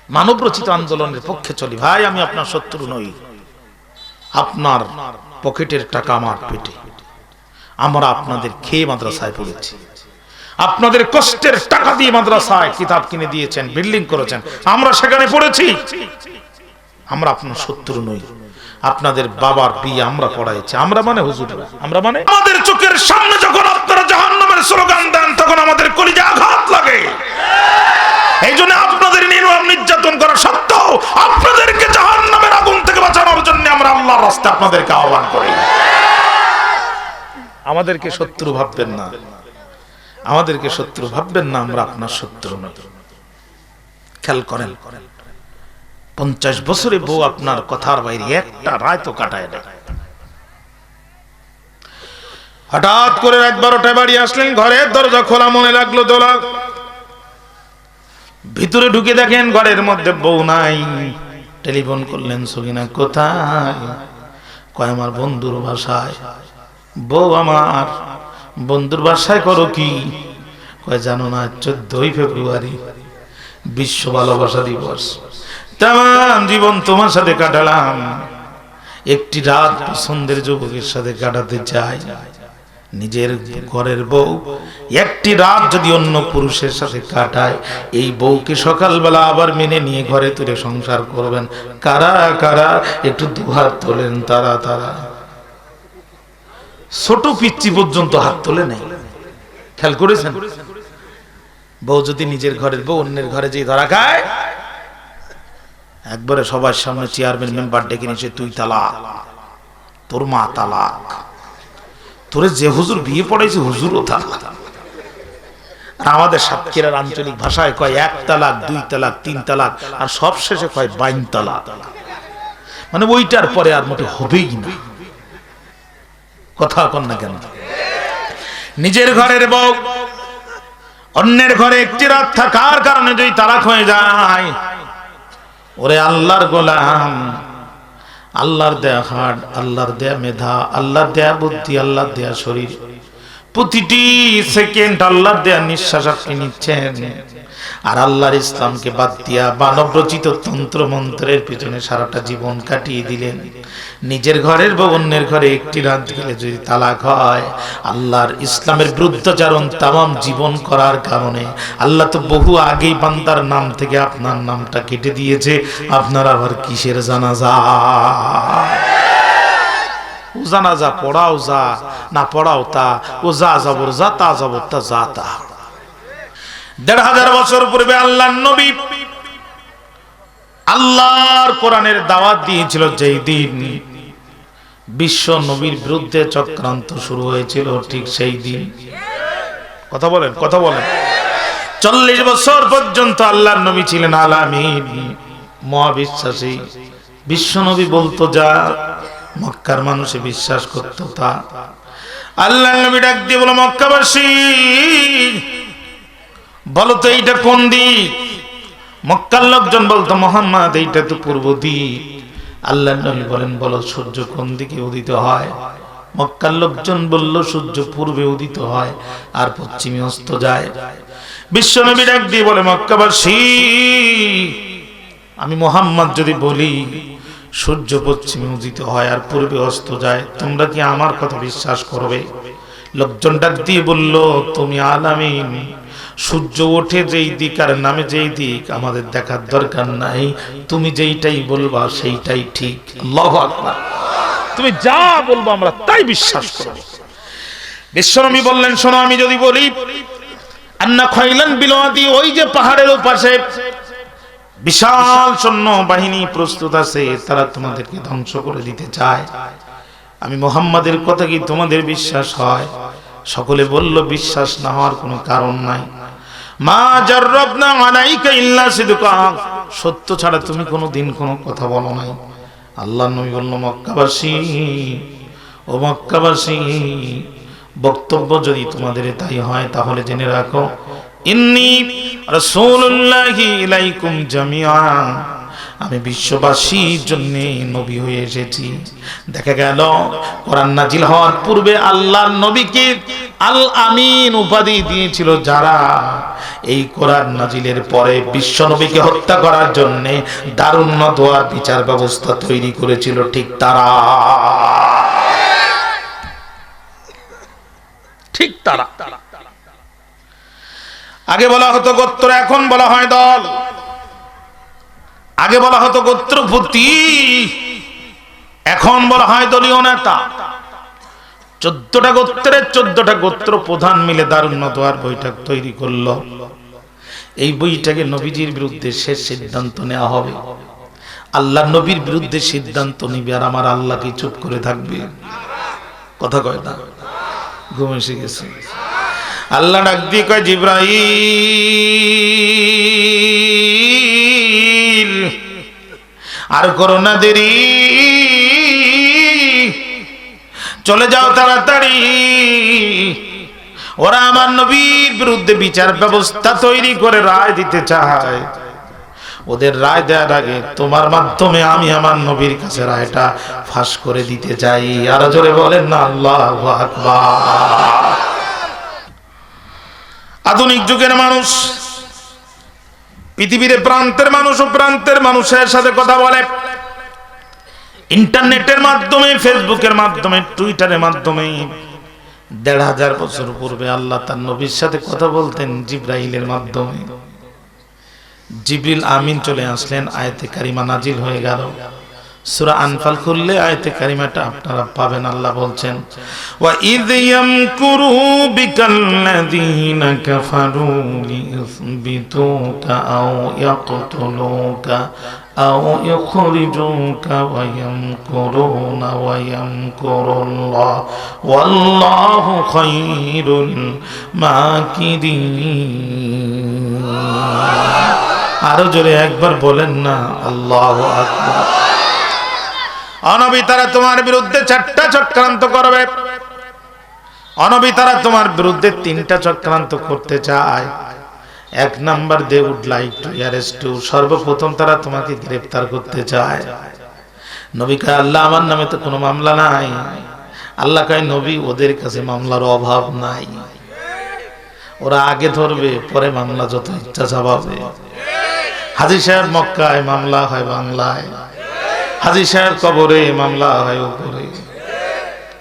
মানব রচিত আন্দোলনের পক্ষে চলি। ভাই আমি আপনার শত্রু নই, আপনার পকেটের টাকা আমার পেটে। আমরা আপনাদের খেয়ে মাদ্রাসায় পড়েছি, আপনাদের কষ্টের টাকা দিয়ে মাদ্রাসায় কিতাব কিনে দিয়েছেন, বিল্ডিং করেছেন, আমরা সেখানে পড়েছি। আমরা আপনার শত্রু নই, আপনাদের বাবার বিয়ে আমরা পড়াইছি। আমরা মানে হুজুররা, আমরা মানে আমাদের চোখের সামনে যখন আপনারা জাহান্নামের স্লোগান দেন তখন আমাদের কলিজা আঘাত লাগে। এই জন্য আপনাদের নির্মম নির্যাতন করা সত্ত্বেও আপনাদেরকে জাহান্নামের আগুন থেকে বাঁচানোর জন্য আমরা আল্লাহর রাস্তায় আপনাদেরকে আহ্বান করি। আমাদেরকে শত্রু ভাববেন না, আমাদেরকে শত্রু ভাববেন না, আমরা আপনার শত্রু নই। খেয়াল করেন, 50 বছরে বউ আপনার কথার বাইরে একটা রায় তো কাটায় না। হঠাৎ করে রাত 12টায় বাড়ি আসলেন, ঘরের দরজা খোলা, মনে লাগলো দোলা। ভিতরে ঢুকে দেখেন ঘরের মধ্যে বউ নাই। টেলিফোন করলেন, সকিনা কোথায়? কয় আমার বন্ধুর বাসায়। বউ আমার বন্ধুর বাসায় করো কি? কয় জানো না 14 ফেব্রুয়ারি বিশ্ব ভালোবাসা দিবস। তাম জীবন তোমার সাথে কাটালাম, একটি রাত পছন্দের যুবকের সাথে কাটাতে চাই। নিজের ঘরের বউ একটি রাত যদি অন্য পুরুষের সাথে কাটায়, এই বউকে সকালবেলা আবার মেনে নিয়ে ঘরে তুলে সংসার করবেন। কারা কারা একটু দুহাত তোলেন। তারা তারা ছোট পিচ্চি পর্যন্ত হাত তোলে নেই। খেয়াল করেছেন? বউ যদি নিজের ঘরের বউ অন্যের ঘরে যে ধরা খায়, একবারে সবার সামনে চেয়ারম্যান মেম্বার ডেকে নিয়েছে, তুই তালাক, তোর মা তালাক, তোরে যে হুজুর বিয়ে পড়াইছে হুজুরও তালাক। আর আমাদের সাতক্ষীরার আঞ্চলিক ভাষায় কয় 1 তালাক, 2 তালাক, 3 তালাক, আর সব শেষে কয় 22 তালাক। মানে ওইটার পরে আর মোটে হবেই না। কথা কন না কেন? নিজের ঘরের বউ অন্যের ঘরে একটি রাত থাকার কারণে যদি তালাক হয়ে যায়, ওরে আল্লাহর গোলাম, আল্লাহর দেয়া হাড়, আল্লাহর দেয়া মেধা, আল্লাহর দেয়া বুদ্ধি, আল্লাহর দেয়া শরীর, প্রতিটি সেকেন্ড আল্লাহর দেয়া নিঃশ্বাস আপনি নিচ্ছেন। আর আল্লাহর ইসলামকে বাদ দিয়া মানব রচিত তন্ত্র মন্ত্রের পিছনে সারাটা জীবন কাটিয়ে দিলেন। নিজের ঘরের বা অন্যের ঘরে একটি রাত গেলে যদি তালাক হয়, আল্লাহর ইসলামের বিরুদ্ধাচরণ তামাম জীবন করার কারণে আল্লাহ তো বহু আগেই বান্দার নাম থেকে আপনার নামটা কেটে দিয়েছে। আপনার আবার কিসের জানাজা? ও জানাজা পড়াও যা, না পড়াও তা, ও যা যাবর যা, তা যাবর তা, যা তা। 1500 বছর পূর্বে আল্লাহর নবী আল্লাহর কোরআনের দাওয়াত দিয়েছিল। যেই দিন বিশ্ব নবীর বিরুদ্ধে চক্রান্ত শুরু হয়েছিল, ঠিক সেই দিন। কথা বলেন, কথা বলেন। 40 বছর পর্যন্ত আল্লাহর নবী ছিলেন আলামিন, মহাবিশ্বাসী। বিশ্ব নবী বলতো যা, মক্কার মানুষে বিশ্বাস করতো তা। আল্লাহর নবী ডাক দিয়ে বলো, মক্কাবাসী বলো তো এইটা কোন দিক? মক্কার লোকজন বলতো, মুহাম্মদ এইটা তো পূর্ব দিক। আল্লাহর নবী বলেন, বলো সূর্য কোন দিকে উদিত হয়? মক্কার লোকজন বলল, সূর্য পূর্বে উদিত হয় আর পশ্চিমে অস্ত যায়। বিশ্ব নবী ডাক দিয়ে বলে, মক্কাবাসী আমি মুহাম্মদ যদি বলি সূর্য পশ্চিমে উদিত হয় আর পূর্বে অস্ত যায়, তোমরা কি আমার কথা বিশ্বাস করবে? লোকজন ডাক দিয়ে বলল, তুমি আলামিন, সূর্য ওঠে যেই দিক আর নামে যেই দিক আমাদের দেখার দরকার নাই, তুমি যেইটাই বলবা সেইটাই ঠিক। আল্লাহু আকবার। তুমি যা বলবো আমরা তাই বিশ্বাস করব। বিশ্বনবী বললেন, শোনো, আমি যদি বলি আন্না খাইলান বিলওয়াদি, ওই যে পাহাড়ের ওপাশে বিশাল সৈন্য বাহিনী প্রস্তুত আছে, তারা তোমাদেরকে ধ্বংস করে দিতে চায়, আমি মুহাম্মাদের কথা কি তোমাদের বিশ্বাস হয়? সকলে বলল, বিশ্বাস না হওয়ার কোনো কারণ নাই। মা জাররাবনা আলাইকা ইল্লা সিদকা, সত্য ছাড়া তুমি কোনোদিন কোনো কথা বলো নাই। আল্লাহর নবী বলল, মক্কাবাসী, ও মক্কাবাসী, বক্তব্য যদি তোমাদের তাই হয় তাহলে জেনে রাখো, ইন্নী রাসূলুল্লাহি ইলাইকুম জামিআ, আমি বিশ্ববাসীর জন্য নবী হয়ে এসেছি। দেখা গেল কোরআন নাজিল হওয়ার পূর্বে আল্লাহর নবীকে আল আমিন উপাধি দিয়েছিল যারা এই কোরআন নাজিলের পরে বিশ্বনবীকে হত্যা করার জন্য দারুন নদওয়ার বিচার ব্যবস্থা তৈরি করেছিল, ঠিক তারা, ঠিক তারা। আগে বলা হতো গোত্র, এখন বলা হয় দল। আগে বলা হতো গোত্রপতি, এখন বলা হয় দলীয় নেতা। 14টা গোত্রের 14টা গোত্র প্রধান মিলে দারুন নদওয়ার বৈঠক তৈরি করলো। এই বইটাকে নবীজির বিরুদ্ধে শেষ সিদ্ধান্ত নেওয়া হবে। আল্লাহ নবীর বিরুদ্ধে সিদ্ধান্ত নিবে আর আমার আল্লাহ কি চুপ করে থাকবে? কথা কয় না, ঘুম এসে গেছে। আল্লাহ ডাক দিয়ে কয়, জিবরাইল আর করো না দেরি, চলে যাও তাড়াতাড়ি। ওরা আমার নবীর বিরুদ্ধে বিচার ব্যবস্থা তৈরি করে রায় দিতে চায়। ওদের রায় দেওয়ার আগে তোমার মাধ্যমে আমি আমার নবীর কাছে রায়টা ফাঁস করে দিতে চাই। আর জোরে বলেন না আল্লাহু আকবার। আধুনিক যুগের মানুষ পৃথিবীর প্রান্তের মানুষ ও প্রান্তের মানুষের সাথে কথা বলে ইন্টারনেটের মাধ্যমে, ফেসবুকের মাধ্যমে, টুইটারের মাধ্যমে। 1500 বছর পূর্বে আল্লাহ তার নবীর সাথে কথা বলতেন জিবরাইলের মাধ্যমে। জিবরিল আমিন চলে আসলেন, আয়াতে কারিমা নাজিল হয়ে গেল। সূরা আনফাল খুললে আয়াতে কারিমাটা আপনারা পাবেন। আল্লাহ বলছেন, ওয়া ইয ইয়ামকুরু বিকাল্লাযীনা কাফারু লিইউসবিতুকা আও ইয়াকতুলুকা আও ইখরিজুকা ওয়া ইয়ামকুরুনা ওয়া ইয়ামকুরুল্লাহ ওয়াল্লাহু খায়রুল মাকিরিন। আরো জোরে একবার বলেন না আল্লাহু আকবার। অনবী তারা তোমার বিরুদ্ধে 4টা চক্রান্ত করবে। অনবী তারা তোমার বিরুদ্ধে 3টা চক্রান্ত করতে চায়। 1 number, they would like to arrest you. সর্বপ্রথম তারা তোমাকে গ্রেফতার করতে চায়। নবী কয়, আল্লাহ আমার নামে তো কোনো মামলা নাই। আল্লাহ কয়, নবী ওদের কাছে মামলার অভাব নাই। ওরা আগে ধরবে, পরে মামলা যত ইচ্ছা চাপাবে। হাজী সাহেব মক্কায়, মামলা হয় বাংলায়। হাজী সাহেব কবরে, মামলা হয় উপরে।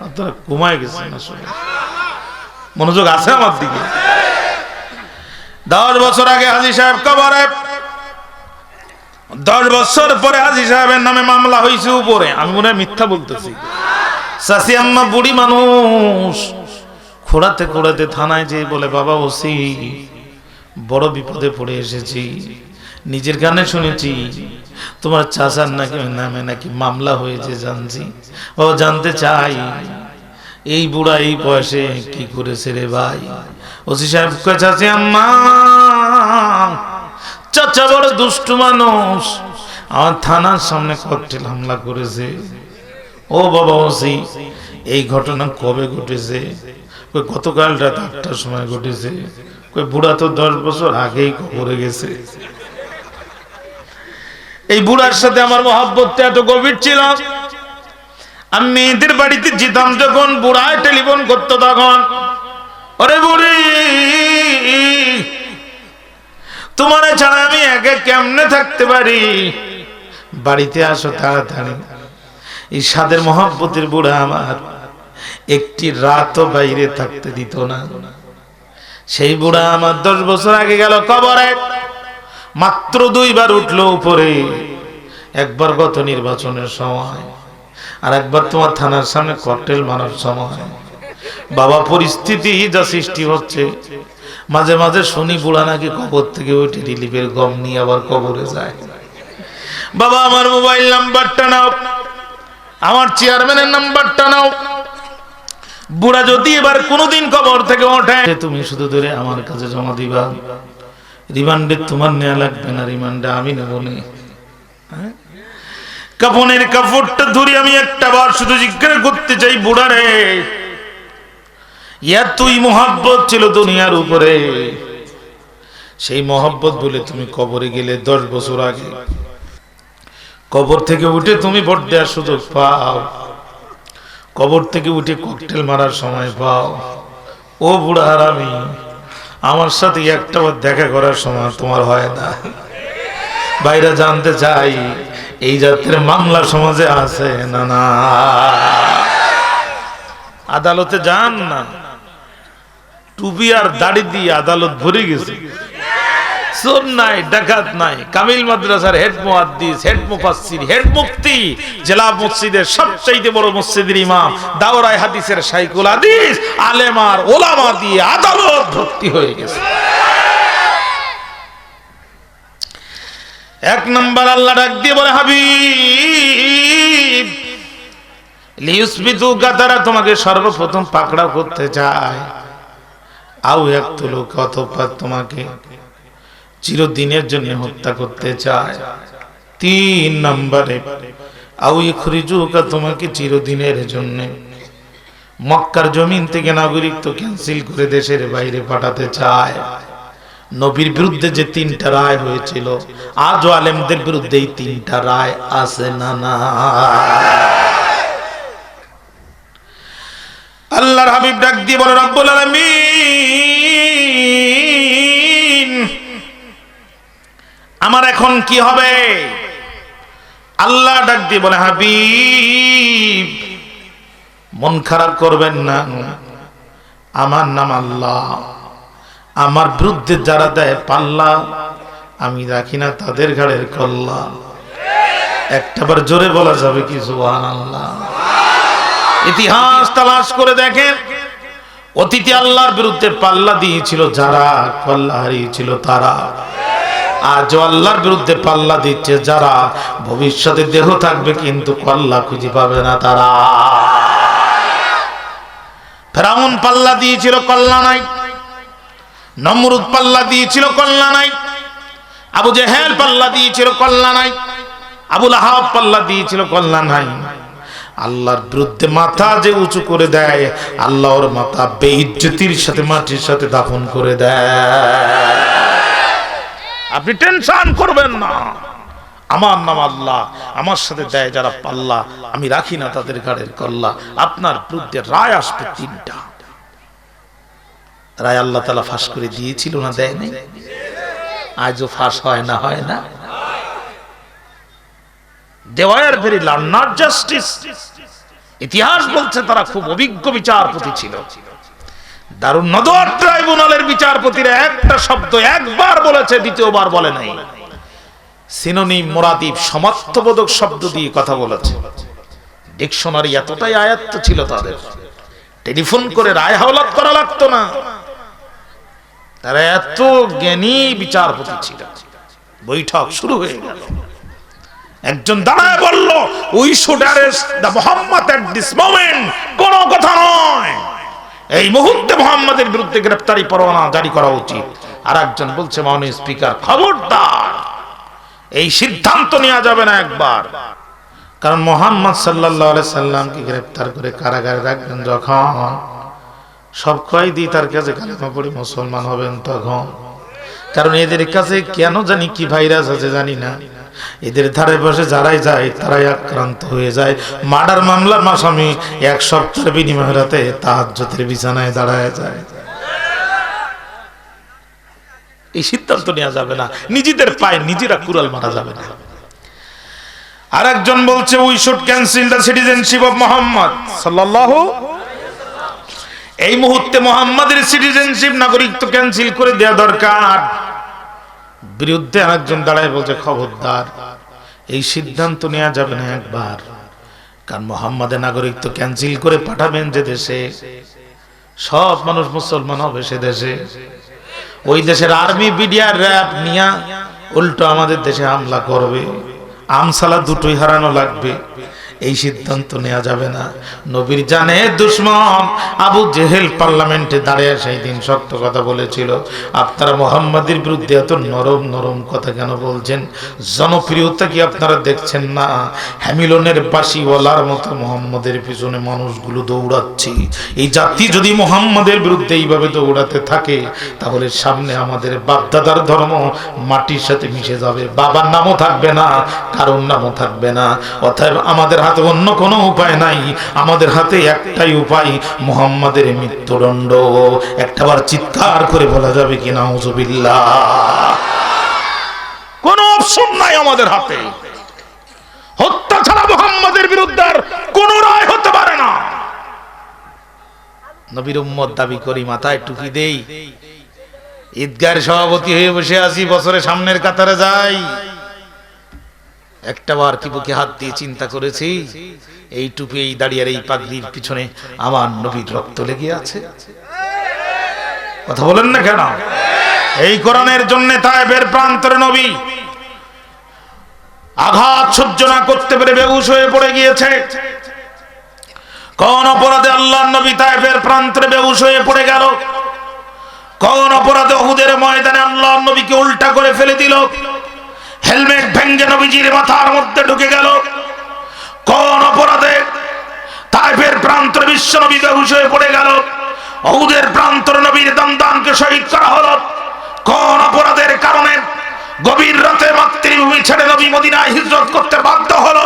আপনারা ঘুমায় গেছেন আসলে, মনোযোগ আছে আমার দিকে। 10 বছর আগে হাজী সাহেব কবরে, 10 বছর পরে হাজী সাহেবের নামে মামলা হয়েছে উপরে। আমি মনে হয় মিথ্যা বলতেছি। চাচি আম্মা বুড়ি মানুষ খোঁড়াতে খোঁড়াতে থানায় যেয়ে বলে, বাবা ওসি বড় বিপদে পড়ে এসেছি। নিজের কানে শুনেছি তোমার চাচার নামে নাকি মামলা হয়েছে, জানছি। ও জানতে চাই এই বুড়া এই বয়সে কি করেছে রে ভাই। ওসি সাহেব কয়, চাচি আম্মা, চাচা বড় দুষ্টু মানুষ, আমার থানার সামনে ককটেল হামলা করেছে। ও বাবা ওসি, এই ঘটনা কবে ঘটেছে? গতকাল রাত 8টার সময় ঘটেছে। বুড়া তো 10 বছর আগেই কবরে গেছে। এই বুড়ার সাথে আমার মহব্বতটা এত গভীর ছিল। আমি মেয়েদের বাড়িতে যেতাম যখন, বুড়ায় টেলিফোন করতো তখন, ওরে বুড়ি, তোমার ছাড়া আমি একা কেমনে থাকতে পারি, বাড়িতে আসো তাড়াতাড়ি। এই সাদের মহব্বতের বুড়া আমার একটি রাতও বাইরে থাকতে দিত না। সেই বুড়া আমার 10 বছর আগে গেল কবরে। মাত্র 2 বার উঠলো উপরে, একবার গত নির্বাচনের সময়, আর একবার তোমার থানার সামনে ককটেল মারার সময়। বাবা, পরিস্থিতি যা সৃষ্টি হচ্ছে, মাঝে মাঝে শুনি বুড়া নাকি কবর থেকে উঠে রিলিফের গম নিয়ে আবার কবরে যায়। বাবা, আমার মোবাইল নাম্বারটা নাও, আমার চেয়ারম্যানের নাম্বারটা নাও। বুড়া যদি এবার কোনোদিন কবর থেকে ওঠে, তুমি শুধু ধরে আমার কাছে জমা দিবা। রিমান্ডে তোমার নেওয়া লাগবে না, রিমান্ডে আমি নেব। কাফনের কাপড়টা ধরে আমি একটা বার শুধু জিজ্ঞাসা করতে চাই, বুড়া রে, এতই মহব্বত ছিল দুনিয়ার উপরে, সেই মহব্বত বলে তুমি কবরে গেলে 10 বছর আগে, কবর থেকে উঠে তুমি ভোট দেওয়ার সুযোগ পাও, কবর থেকে উঠে ককটেল মারার সময় পাও, ও বুড়া হারামি, আমার সাথে একটাবার দেখা করার সময় তোমার হয় না? বাইরে জানতে চাই এই জাতের মামলা সমাজে আছে না? না, আদালতে যান না, টুপি আর দাড়ি দিয়ে আদালত ভরে গেছে। চোর নাই, ডাকাত নাই, কামিল মাদ্রাসার হেড মুহাদ্দিস, হেড মুফাসসির, হেড মুফতি, জেলা মসজিদের সবচেয়ে বড় মসজিদের ইমাম, দাওরায়ে হাদিসের শাইখুল হাদিস, আলেম আর ওলামা দিয়ে আদালত ভর্তি হয়ে গেছে। এক নাম্বার আল্লাহ ডাক দিয়ে বলে, হাবিব লিউসবিতুকা, তারা তোমাকে সর্বপ্রথম পাকড়াও করতে চায়, আও ইয়াকতুলুকা, অথবা তোমাকে চিরদিনের জন্য হত্যা করতে চায়। 3 নম্বরে আও ইখরিজুকা, তোমাকে চিরদিনের জন্য মক্কার জমিন থেকে নাগরিকত্ব ক্যান্সেল করে দেশের বাইরে পাঠাতে চায়। নবীর বিরুদ্ধে যে 3টা রায় হয়েছিল, আজও আলেমদের বিরুদ্ধে এই 3টা রায় আছে না? না, আল্লাহর হাবিব ডাক দিয়ে বলে, রব্বুল আলামিন আমার এখন কি হবে? আল্লাহ ডাক দিয়ে বলে, হাবিব মন খারাপ করবেন না, আমার নাম আল্লাহ, আমার বিরুদ্ধে যারা দেয় পাল্লা, আমি রাখি না তাদের ঘাড়ের কল্লা। একটাবার জোরে বলা যাবে কি সুবহানাল্লাহ? ইতিহাস তালাশ করে দেখেন, অতীতে আল্লাহর বিরুদ্ধে পাল্লা দিয়েছিল যারা, পাল্লা হারিয়েছিল তারা। আজ আল্লাহর বিরুদ্ধে পাল্লা দিচ্ছে যারা, ভবিষ্যতে দেহ থাকবে কিন্তু পাল্লা খুঁজে পাবে না তারা। ফেরাউন পাল্লা দিয়েছিল, কল্লা নাই। নমরুদ পাল্লা দিয়েছিল, কল্লা নাই। আবু জেহেল পাল্লা দিয়েছিল, কল্লা নাই। আবু লাহাব পাল্লা দিয়েছিল, কল্লা নাই। আল্লাহর বিরুদ্ধে মাথা যে উঁচু করে দেয়, আল্লাহর মাথা বেইজ্জতির সাথে মাটির সাথে দাফন করে দেয়। আপনি টেনশন করবেন না, আমার নাম আল্লাহ, আমার সাথে দেয় যারা পাল্লা, আমি রাখি না তাদের ঘাড়ের কল্লা। আপনার বিরুদ্ধে রায় আসবে 3টা রায়। আল্লাহ তাআলা ফাঁস করে দিয়েছিল না, দেয় নাই? আজও ফাঁস হয় না? হয় না? They were very learned, not justice. ইতিহাস বলছে তারা খুব অভিজ্ঞ বিচারপতি ছিল। দারুন নদওয়াত ট্রাইব্যুনালের বিচারপতিরা একটা শব্দ একবার বলেছে, দ্বিতীয়বার বলে নাই। সিনোনিম, মুরাদিফ, সমার্থবোধক শব্দ দিয়ে কথা বলেছে। ডিকশনারি এতটাই আয়ত্ত ছিল তাদের, টেলিফোন করে রায় হাওলাত করা লাগতো না। তারা এত জ্ঞানী বিচারপতি ছিল। বৈঠক শুরু হয়ে গেল। একজন দাঁড়ায় বলল, we should arrest the Muhammad at this moment. কোনো কথা নয়, এই মুহূর্তে মুহাম্মাদের বিরুদ্ধে গ্রেফতারি পরোয়ানা জারি করা উচিত। আর একজন বলছে, মাননীয় স্পিকার খবরদার, এই সিদ্ধান্ত নেওয়া যাবে না একবার। কারণ মুহাম্মদ সাল্লাল্লাহু আলাইহি সাল্লামকে গ্রেফতার করে কারাগারে রাখবেন যখন, সব কয়েদি তার কাছে কালেমা পড়ে মুসলমান হবেন তখন। কারণ এদের কাছে কেন জানি কি ভাইরাস আছে জানি না, এদের ধারে বসে যারাই যায় তারাই আক্রান্ত হয়ে যায়। মার্ডার মামলার আসামি 1 সপ্তাহের বিনিময়ে রাতে তাহাজ্জুদের বিছানায় দাঁড়ায় যায়। এই সিদ্ধান্ত নেওয়া যাবে না, নিজেদের পায়ে নিজেরা কুড়াল মারা যাবে না। আর একজন বলছে, we should cancel the citizenship of Muhammad সাল্লাল্লাহু। এই মুহূর্তে মুহাম্মাদের সিটিজেনশিপ, নাগরিকত্ব ক্যান্সেল করে দেওয়া দরকার। বিরুদ্ধে আরেকজন দাঁড়ায় বলছে, খবরদার, এই সিদ্ধান্ত নেওয়া যাবে না একবার। কারণ মুহাম্মাদের নাগরিকত্ব ক্যান্সেল করে পাঠাবেন যে দেশে, সব মানুষ মুসলমান হবে সে দেশে, ওই দেশের আর্মি, বিডিআর, র‍্যাব নিয়ে উল্টো আমাদের দেশে হামলা করবে। আমসালা দুটোই হারানো লাগবে। এই সিদ্ধান্ত নেওয়া যাবে না। নবীর জানে দুশমন আবু জেহেল পার্লামেন্টে দাঁড়িয়ে সেই দিন শক্ত কথা বলেছিল, আপনারা মুহাম্মাদের বিরুদ্ধে এত নরম নরম কথা কেন বলছেন? জনপ্রিয়তা কি আপনারা দেখছেন না? হ্যামিলনের বাঁশিওয়ালার মতো মুহাম্মাদের পিছনে মানুষগুলো দৌড়াচ্ছে। এই জাতি যদি মুহাম্মাদের বিরুদ্ধে এইভাবে দৌড়াতে থাকে, তাহলে সামনে আমাদের বাপদাদার ধর্ম মাটির সাথে মিশে যাবে। বাবার নামও থাকবে না, কারোর নামও থাকবে না। অতএব আমাদের হাতে অন্য কোনো উপায় নাই, আমাদের হাতে একটাই উপায়, মুহাম্মাদের মৃত্যুদণ্ড। একটাবার চিৎকার করে বলা যাবে কি নাউজুবিল্লাহ? কোন অপশন নাই আমাদের হাতে, হত্যা ছাড়া মুহাম্মাদের বিরুদ্ধে আর কোন রায় হতে পারে না। নবীর উম্মত দাবি করি, মাথায় টুপি দেই, ঈদগাহের সভাপতি হয়ে বসে আছি, বছরে সামনের কাতারে যাই, একটাবার কি বুকে হাত দিয়ে চিন্তা করেছি এই টুপি, এই দাড়ি আর এই পাগড়ির পিছনে আমার নবীর রক্ত লেগে আছে? কথা বলেন না কেন? এই কোরআনের জন্য তায়েফের প্রান্তরে নবী আঘাত সহ্য না করতে পেরে বেহুশ হয়ে পড়ে গিয়েছে। কোন অপরাধে আল্লাহর নবী তায়েফের প্রান্তরে বেহুশ হয়ে পড়ে গেল? কোন অপরাধে উহুদের ময়দানে আল্লাহর নবীকে উল্টা করে ফেলে দিল? হেলমেট ভেঙে নবীজির মাথার মধ্যে ঢুকে গেল? কোন অপরাধে তায়েফের প্রান্তরে বিশ্ব নবী বেহুশ হয়ে পড়ে গেল? উহুদের প্রান্তরে নবীর দন্দানকে শহীদ করা হলো? কোন অপরাধের কারণে গভীর রাতে মাতৃভূমি ছেড়ে নবী মদিনায় হিজরত করতে বাধ্য হলো?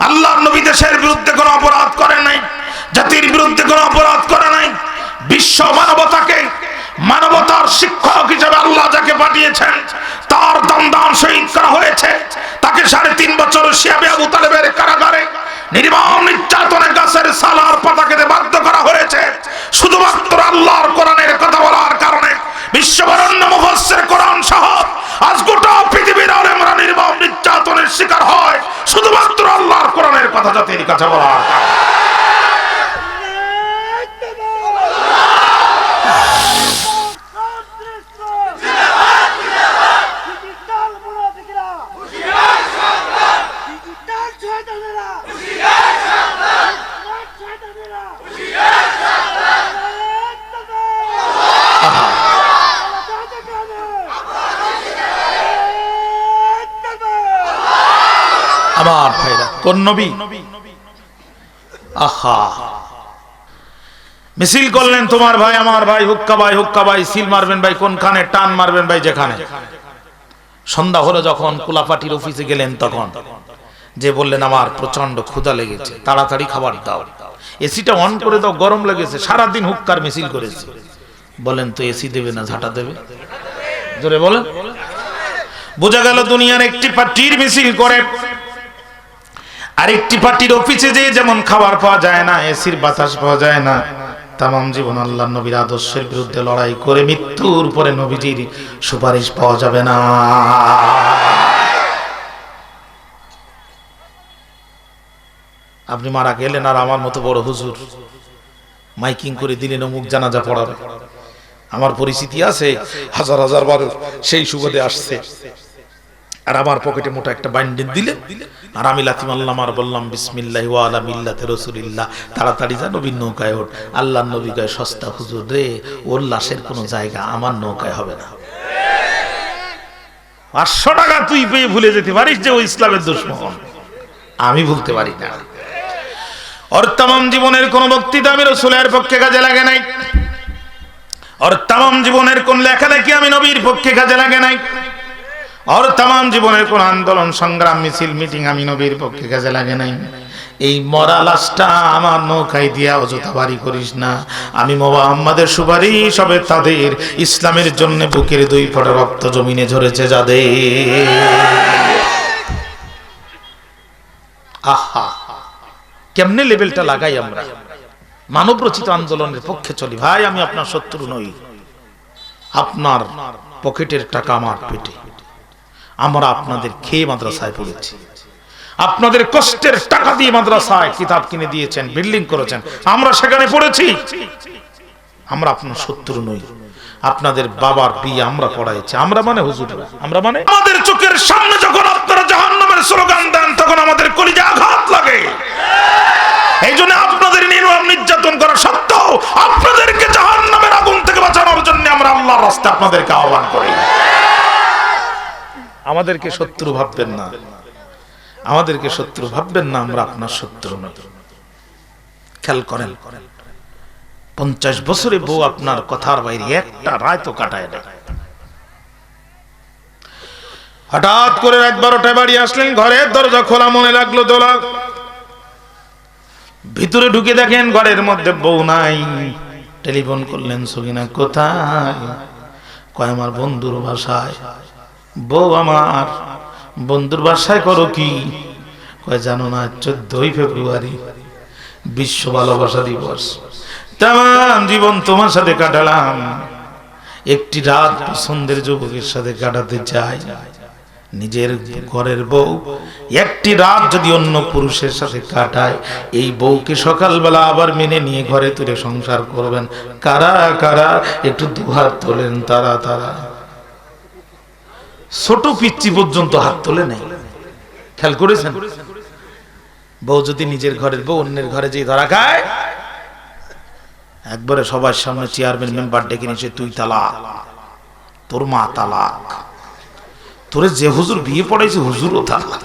আল্লাহর নবী দেশের বিরুদ্ধে কোনো অপরাধ করে নাই, জাতির বিরুদ্ধে কোনো অপরাধ করে নাই। বিশ্ব মানবতাকে মানবতার শিক্ষক হিসেবে আল্লাহ যাকে পাঠিয়েছেন তার দন্দান শহীদ করা হয়েছে। তাকে 3.5 বছর শিয়াবে আবু তালেবের কারাগারে নির্মম নির্যাতনে গাছের সালার পাতা খেতে বাধ্য করা হয়েছে শুধুমাত্র আল্লাহর কোরআনের কথা বলার কারণে। বিশ্ববরেণ্য মুফাসসির কোরআন সহ আজ গোটা পৃথিবীর আলেমরা নির্মম নির্যাতনের শিকার হয় শুধুমাত্র আল্লাহর কোরআনের কথা জাতির কাছে বলার কারণে। আমার ভাইরা, কোন নবী? আহা, মিছিল করলেন তোমার ভাই আমার ভাই, হুক্কা ভাই, হুক্কা ভাই, সিল মারবেন ভাই কোনখানে, টান মারবেন ভাই যেখানে। সন্ধ্যা হলো যখন কুলাপাটির অফিসে গেলেন তখন যে বললেন আমার প্রচন্ড ক্ষুধা লেগেছে, তাড়াতাড়ি খাবার দাও, এসিটা অন করে দাও, গরম লেগেছে। সারাদিন হুক্কার মিছিল করেছে। বলেন তো এসি দেবে না ঝাঁটা দেবে? জোরে বলেন। বোঝা গেল দুনিয়ার একটি পার্টির মিছিল করে আরেকটি পার্টির অফিসে যে যেমন খাবার পাওয়া যায় না, এসির বাতাস পাওয়া যায় না, তামাম জীবন আল্লাহর নবীর আদর্শের বিরুদ্ধে লড়াই করে মৃত্যুর পরে নবীজির সুপারিশ পাওয়া যাবে না। আপনি মারা গেলেন আর আমার মতো বড় হুজুর মাইকিং করে দিলেন অমুক জানাজা পড়াবে। আমার পরিচিতি আছে, হাজার হাজার বার সেই সুবাদে আসছে। আর আমার পকেটে মোটা একটা বাইন্ডিং দিলেন আর আমি লাথি মারলাম আর বললাম বিসমিল্লাহি ওয়া আলা মিল্লাতি রাসূলিল্লাহ, তাড়াতাড়ি যা নবীর নৌকায় ওঠ। আল্লাহর নবী কয় সস্তা হুজুর রে, ওর লাশের কোনো জায়গা আমার নৌকায় হবে না। 500 টাকা তুই পেয়ে ভুলে যেতে পারিস যে ও ইসলামের দুশমন, আমি ভুলতে পারি না। ওর তামাম জীবনের কোন বক্তৃতা আমি রাসূলের পক্ষে কাজে লাগে নাই, ওর তামাম জীবনের কোন লেখালেখি আমি নবীর পক্ষে কাজে লাগে নাই, और तमाम জীবনের কোন আন্দোলন সংগ্রাম মিছিল মিটিং আমি নবীর পক্ষে কাজে লাগে নাই। এই মরা লাশটা আমার নৌকায় দিয়া অযথা বাড়ি করিস না। আমি মুহাম্মাদের সুপারিশ হবে তাদের, ইসলামের জন্য বুকের 2 ফোঁটা রক্ত জমিনে ঝরেছে যাদের। আহা, কেমনে লেভেলটা লাগাই আমরা। মানব রচিত আন্দোলনের পক্ষে চলি ভাই, আমি আপনার শত্রু নই। আপনার পকেটের টাকা আমার পেটে, আমরা আপনাদের খেয়ে মাদ্রাসায় পড়েছি, আপনাদের কষ্টের টাকা দিয়ে মাদ্রাসায় কিতাব কিনে দিয়েছেন, বিল্ডিং করেছেন, আমরা সেখানে পড়েছি। আমরা আপনার শত্রু নই। আপনাদের বাবার বিয়ে আমরা পড়াইছি, আমরা মানে হুজুররা, আমরা মানে। আমাদের চোখের সামনে যখন আপনারা জাহান্নামের স্লোগান দেন তখন আমাদের কলিজা আঘাত লাগে। এই জন্য আপনাদের নির্মম নির্যাতন করা সত্ত্বেও আপনাদেরকে জাহান্নামের আগুন থেকে বাঁচানোর জন্য আমরা আল্লাহর রাস্তায় আপনাদেরকে আহ্বান করি। আমাদেরকে শত্রু ভাববেন না, আমাদেরকে শত্রু ভাববেন না, আমরা আপনার শত্রু নই। খেয়াল করেন, 50 বছরে বউ আপনার কথার বাইরে একটা রায় তো কাটায় না। হঠাৎ করে রাত 12টায় বাড়ি আসলেন, ঘরের দরজা খোলা, মনে লাগলো দোলা, ভিতরে ঢুকে দেখেন ঘরের মধ্যে বউ নাই। টেলিফোন করলেন, সকিনা কোথায়? কয় আমার বন্ধুর বাসায়। বউ আমার বন্ধুর বাসায় করো কি? কয় জানো না 14ই ফেব্রুয়ারি বিশ্ব ভালোবাসা দিবস। তাম জীবন তোমার সাথে কাটালাম, একটি রাত পছন্দের যুবকের সাথে কাটাতে চাই। নিজের ঘরের বউ একটি রাত যদি অন্য পুরুষের সাথে কাটায়, এই বউকে সকালবেলা আবার মেনে নিয়ে ঘরে তুলে সংসার করবেন কারা কারা? একটু দুহাত তোলেন তারা তারা। ছোট পিচ্চি পর্যন্ত হাত তোলে নেই। খেয়াল করেছেন? বউ যদি নিজের ঘরের বউ অন্যের ঘরে যে ধরা খায়, একবারে সবার সামনে চেয়ারম্যান মেম্বার ডেকে নিয়েছে, তুই তালাক, তোর মা তালাক, তোরে যে হুজুর বিয়ে পড়াইছে হুজুরও তালাক।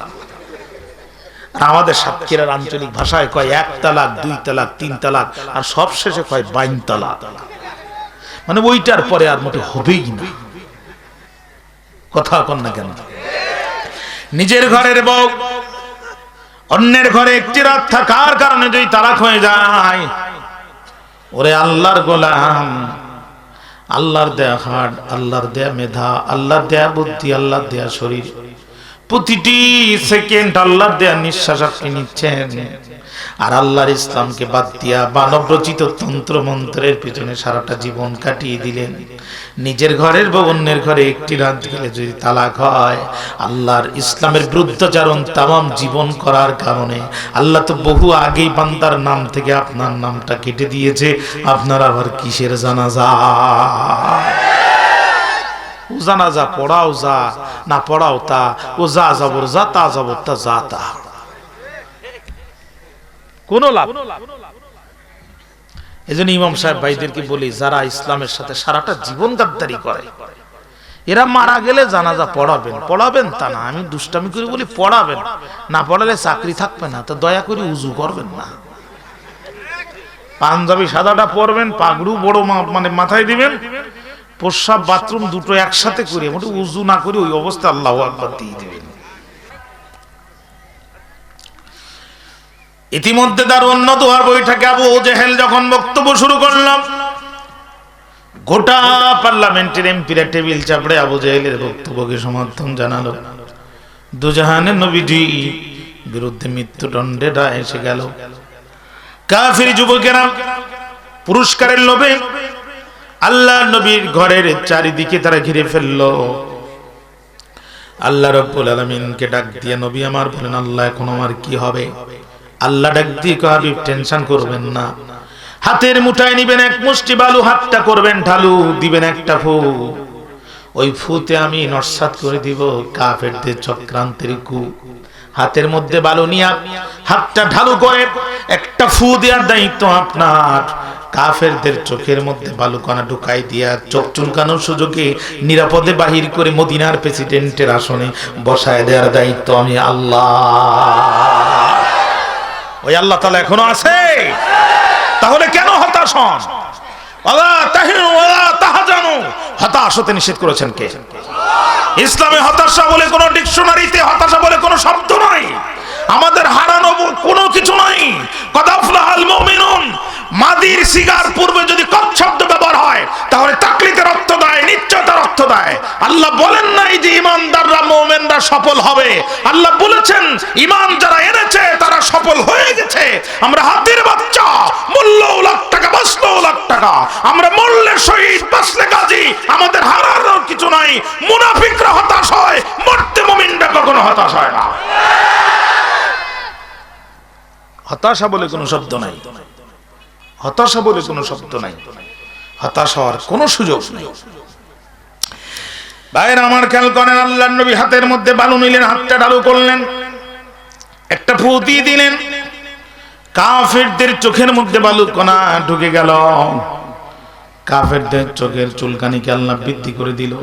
আর আমাদের সাতক্ষীরার আঞ্চলিক ভাষায় কয় 1 তালাক 2 তালাক 3 তালাক, আর সব শেষে কয় 22 তালাক। মানে ওইটার পরে আর মোটে হবেই না। কথা কন না কেন? নিজের ঘরের বউ অন্যের ঘরে একটি রাত থাকার কারণে যদি তালাক হয়ে যায়, ওরে আল্লাহর গোলাম, আল্লাহর দেয়া হাড়, আল্লাহর দেয়া মেধা, আল্লাহর দেয়া বুদ্ধি, আল্লাহর দেয়া শরীর, প্রতিটি সেকেন্ড আল্লাহর দেয়া নিঃশ্বাস আপনি নিচ্ছেন। আর আল্লাহর ইসলামকে বাদ দিয়া মানব রচিত তন্ত্র মন্ত্রের পিছনে সারাটা জীবন কাটিয়ে দিলেন। নিজের ঘরের বা অন্যের ঘরে একটি রাত গেলে যদি তালাক হয়, আল্লাহর ইসলামের বিরুদ্ধাচরণ তামাম জীবন করার কারণে আল্লাহ তো বহু আগেই বান্দার নাম থেকে আপনার নামটা কেটে দিয়েছে। আপনার আবার কিসের জানাজা? ও জানাজা পড়াও যা, না পড়াও তা, ও যা যাবর যা, তা যাবর তা, যা তা, কোন লাভ। এজন্য ইমাম সাহেব ভাইদেরকে বলি, যারা ইসলামের সাথে সারাটা জীবন গাদ্দারি করে, এরা মারা গেলে জানাজা পড়াবেন। পড়াবেন তা না, আমি দুষ্টামি করে বলি পড়াবেন, না পড়ালে চাকরি থাকবে না। তো দয়া করে উজু করবেন না, পাঞ্জাবি সাদাটা পরবেন, পাগড়ু বড় মানে মাথায় দিবেন, প্রস্রাব বাথরুম দুটো একসাথে করে মোটে উজু না করে ওই অবস্থা আল্লাহু আকবার দিয়ে দিবেন। ইতিমধ্যে তার অন্য দোয়ার বৈঠকে আবু জেহেল যখন বক্তব্য শুরু করলাম, গোটা পার্লামেন্টের এমপিরা টেবিল চাপড়ে আবু জেহেলের বক্তব্যকে সমর্থন জানালো। দুজাহানের নবীজি বিরুদ্ধে মৃত্যুদণ্ডের রায় এসে গেল। কাফির যুবকেরা পুরস্কারের লোভে আল্লাহ নবীর ঘরের চারিদিকে তারা ঘিরে ফেললো। আল্লাহ রাব্বুল আলামিনকে ডাক দিয়ে নবী আমার বলেন, আল্লাহ এখন আমার কি হবে? আল্লাহ ডাক দিয়ে কয়, হাবিব টেনশন করবেন না, হাতের মুঠায় নিবেন এক মুষ্টি বালু, হাতটা করবেন ঢালু, দিবেন একটা ফু, ওই ফুতে আমি নস্যাৎ করে দিব কাফেরদের চক্রান্তের কু। হাতের মধ্যে বালু নিয়া হাতটা ঢালু করে একটা ফু দেওয়ার দায়িত্ব আপনার। কাফেরদের চোখের মধ্যে বালুকণা ঢুকাই দিয়া চোখ চুলকানোর সুযোগে নিরাপদে বাহির করে মদিনার প্রেসিডেন্টের আসনে বসায় দেওয়ার দায়িত্ব আমি আল্লাহ। ওই আল্লাহ তাআলা এখনো আছে। তাহলে কেন হতাশ হন? ওয়ালা তাহিনু ওয়ালা তাহজানু, হতাশ হতে নিষেধ করেছেন কে? ইসলামে হতাশা বলে কোনো ডিকশনারিতে হতাশা বলে কোনো শব্দ নাই। আমাদের হারানো কোনো কিছু নাই। কদ আফলাহাল মুমিনুন, মাদির সিগার পূর্বে যদি কদ শব্দ ব্যবহার হয় তাহলে তাকলিদের অর্থ দেয়, নিশ্চয়তার অর্থ দেয়। আল্লাহ বলেন নাই যে ইমানদাররা মুমিনরা সফল হবে। আল্লাহ বলেছেন ঈমান যারা এনেছে তারা সফল হয়ে গেছে। আমরা হাতির বাচ্চা, মূল্যও লাখ টাকা, বাঁচলেও লাখ টাকা। আমরা মরলে শহীদ, বাঁচলে গাজী। আমাদের হারানোর কিছু নাই। মুনাফিকরা হতাশ হয়, মরতে মুমিনরা কখনো হতাশ হয় না। হতাশা বলে কোনো শব্দ নাই। হতাশা বলে কোনো শব্দ নাই। হতাশ হওয়ার কোনো সুযোগ নেই। ভাইরা আমার খেয়াল করেন, আল্লাহর নবী হাতের মধ্যে বালু নিলেন, হাতটা ঢালু করলেন, একটা ফু দিয়ে দিলেন। কাফেরদের চোখের মধ্যে বালু কণা ঢুকে গেল। কাফেরদের চোখের চুলকানিকে আল্লাহ বৃদ্ধি করে দিল।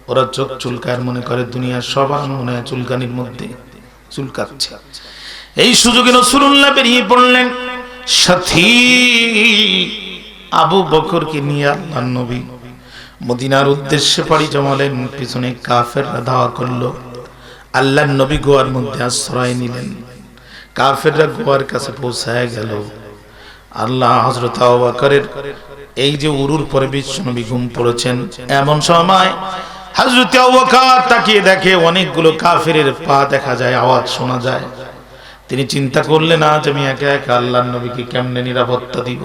ওরা চোখ চুলকায় মনে করে দুনিয়ার সবার মনে হয় চুলকানির মধ্যে চুলকাচ্ছে। এই সুযোগে রাসূলুল্লাহ বেরিয়ে পড়লেন, সাথী আবু বকরকে নিয়ে আল্লাহর নবী মদিনার উদ্দেশ্যে পাড়ি জমালেন। পিছনে কাফেররা ধাওয়া করলো। আল্লাহর নবী গোয়ার মধ্যে আশ্রয় নিলেন। কাফেররা গুহার কাছে পৌঁছায় গেল। আল্লাহ হযরত আবু বকরের এই যে উরুর পরে বিশ্বনবী ঘুম পড়েছেন, এমন সময় হযরত আবু বকর তাকিয়ে দেখে অনেকগুলো কাফেরের পা দেখা যায়, আওয়াজ শোনা যায়। তিনি চিন্তা করলেন, আজ আমি একা একা আল্লাহর নবীকে কেমনে নিরাপত্তা দিব।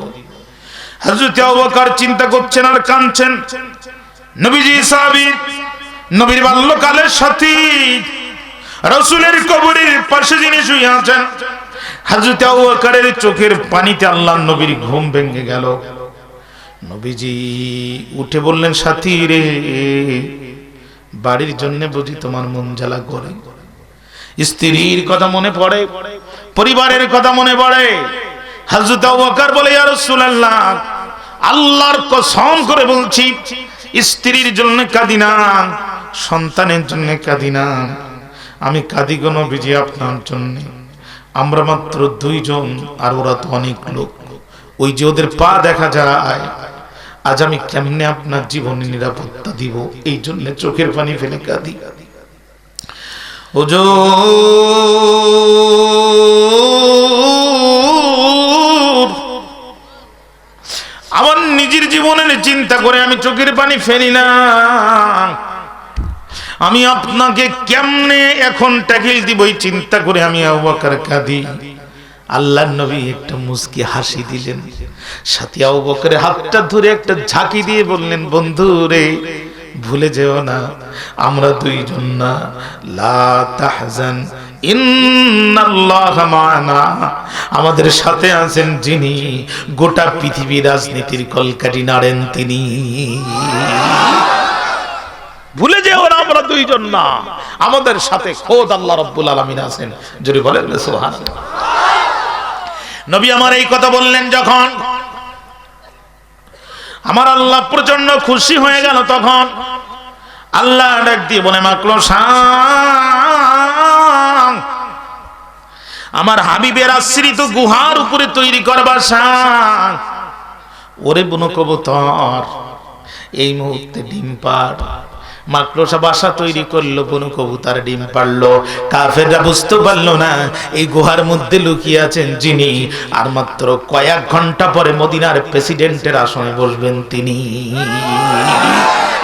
হযরত আবু বকর চিন্তা করছেন আর কাঁদছেন। নবীজি সাহাবী, নবীর বাল্যকালের সাথী, রাসূলের কবরের পাশে যিনি শুয়ে আছেন, হযরত আবু বকরের চোখের পানিতে আল্লাহর নবীর ঘুম ভেঙে গেল। নবীজি উঠে বললেন, সাথী রে, বাড়ির জন্য বুঝি তোমার মন জ্বালা করে, স্ত্রীর কথা মনে পড়ে, পরিবারের কথা মনে পড়ে। হযরত আবু বকর বলে, ইয়া রাসূলুল্লাহ, আল্লাহর কসম করে বলছি, স্ত্রীর জন্য কাঁদি না, সন্তানের জন্য কাঁদি না, আমি কাঁদি গো নবীজি আপনার জন্য। আমরা মাত্র 2 জন, আর ওরা তো অনেক লোক। ওই যে ওদের পা দেখা যায়, আজ আমি কেমনে আপনার জীবনে নিরাপত্তা দিব, এই জন্য চোখের পানি ফেলে কাঁদি। আমার নিজের জীবনের চিন্তা করে আমি চোখের পানি ফেলি না, আমি আপনাকে কেমনে এখন ট্যাকেল দিব এই চিন্তা করে আমি আবু বকর কাঁদি। আল্লাহর নবী একটা মুস্কি হাসি দিলেন, সাথী আবু বকরের হাতটা ধরে একটা ঝাঁকি দিয়ে বললেন, বন্ধু রে, ভুলে যেও না আমরা 2 জন না, লা তাহজান ইন্নাল্লাহা মা'ানা, আমাদের সাথে আছেন যিনি গোটা পৃথিবী রাজনীতির কলকাঠি নাড়েন তিনি। ভুলে যেও না আমরা 2 জন না, আমাদের সাথে খোদ আল্লাহ রাব্বুল আলামিন আছেন। যদি বলেন সুবহানাল্লাহ। নবী আমার এই কথা বললেন যখন, আমার আল্লাহ প্রচন্ড খুশি হয়ে গেল। তখন আল্লাহ ডাক দিয়ে বলে, মাকড়সা, আমার হাবিবের আশ্রিত গুহার উপরে তৈরি করবা বাসা। ওরে বুনো কবুতর, এই মুহূর্তে ডিম পাড়। মাকড়সা বাসা তৈরি করলো, বুনো কবুতর ডিম পারলো। কাফেররা বুঝতে পারলো না এই গুহার মধ্যে লুকিয়ে আছেন যিনি, আর মাত্র কয়েক ঘন্টা পরে মদিনার প্রেসিডেন্টের আসনে বসবেন তিনি।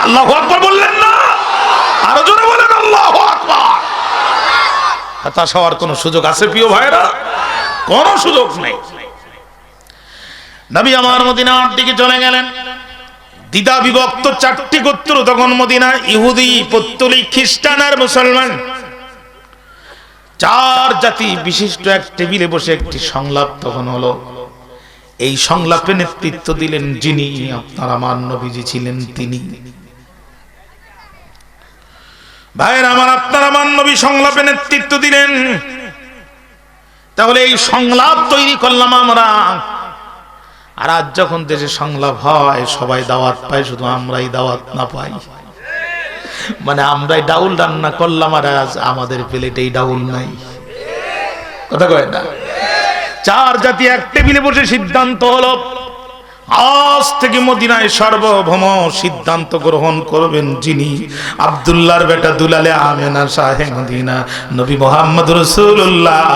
আল্লাহু আকবার বললেন না? আরো জোরে বলেন আল্লাহু আকবার। হতাশ হওয়ার কোন সুযোগ আছে প্রিয় ভাইরা? কোন সুযোগ নেই। নবী আমার মদিনার দিকে চলে গেলেন। দ্বিধা বিভক্ত 4টি গোত্র তখন মদিনা, ইহুদি, পৌত্তলিক, খ্রিস্টান আর মুসলমান। 4 জাতি বিশিষ্ট এক টেবিলে বসে একটি সংলাপ তখন হলো। এই সংলাপে নেতৃত্ব দিলেন যিনি, আপনার আমার নবীজি ছিলেন তিনি। ভাইয়ের আমার, আপনার আমার নবী সংলাপে নেতৃত্ব দিলেন। তাহলে এই সংলাপ তৈরি করলাম আমরা। আর আজ যখন দেশে সংলাপ হয়, সবাই দাওয়াত পায়, শুধু আমরাই দাওয়াত না পাই। মানে আমরাই ডাউল রান্না করলাম, আর আজ আমাদের প্লেটেই ডাউল নাই। কথা কয় না? 4 জাতি এক টেবিলে বসে সিদ্ধান্ত হলো, আজ থেকে মদিনায় সার্বভৌম সিদ্ধান্ত গ্রহণ করবেন যিনি, আব্দুল্লাহর বেটা দুলালে আমেনা শাহে মদিনা, নবী মুহাম্মদ রাসূলুল্লাহ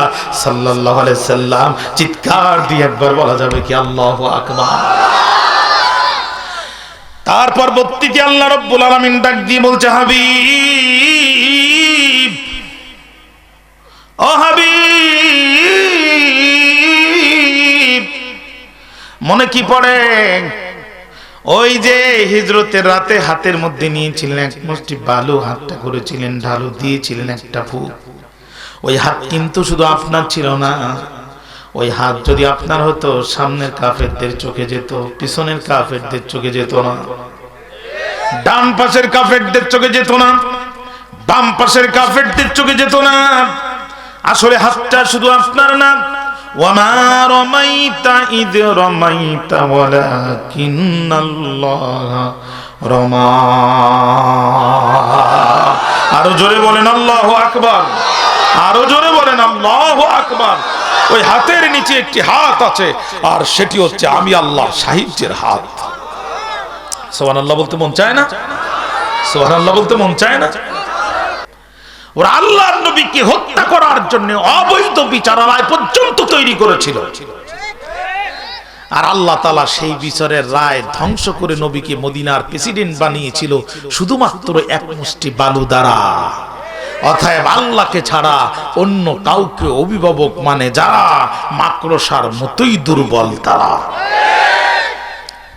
সাল্লাল্লাহু আলাইহি সাল্লাম। চিৎকার দিয়ে একবার বলা যাবে কি আল্লাহু আকবার? তার পরবর্তীতে আল্লাহ রাব্বুল আলামিন ডাক দিয়ে বলছে, হাবিব, ও হাবিব, মনে কি পড়ে ওই যে হিজরতের রাতে হাতের মধ্যে নিয়েছিলেন এক মুষ্টি বালু, হাতটা করেছিলেন ঢালু, দিয়েছিলেন একটা ফুক। ওই হাত কিন্তু শুধু আপনার ছিল না, ওই হাত যদি আপনার হতো, সামনের কাফেরদের চোখে যেত, পিছনের কাফেরদের চোখে যেত না, ডান পাশের কাফেরদের চোখে যেত না, বাম পাশের কাফেরদের চোখে যেত না। আসলে হাতটা শুধু আপনার না। ওয়ামা রামাইতা ইয রামাইতা ওয়ালাকিন্নাল্লাহা রামা। আরো জোরে বলেন আল্লাহু আকবার, আরো জোরে বলেন আল্লাহু আকবার। ওই হাতের নিচে একটি হাত আছে, আর সেটি হচ্ছে আমি আল্লাহ সাহিত্যের হাত। সুবহানাল্লাহ বলতে মন চায় না? সুবহানাল্লাহ বলতে মন চায় না? ওরা আল্লাহর নবীকে হত্যা করার জন্য অবৈধ বিচারালয় পর্যন্ত তৈরি করেছিল, আর আল্লাহ তাআলা সেই বিচারের রায় ধ্বংস করে নবীকে মদিনার প্রেসিডেন্ট বানিয়েছিল শুধুমাত্র এক মুষ্টি বালু দ্বারা। অতএব আল্লাহকে ছাড়া অন্য কাউকে অভিভাবক মানে যারা মাকড়সার মতোই দুর্বল তারা।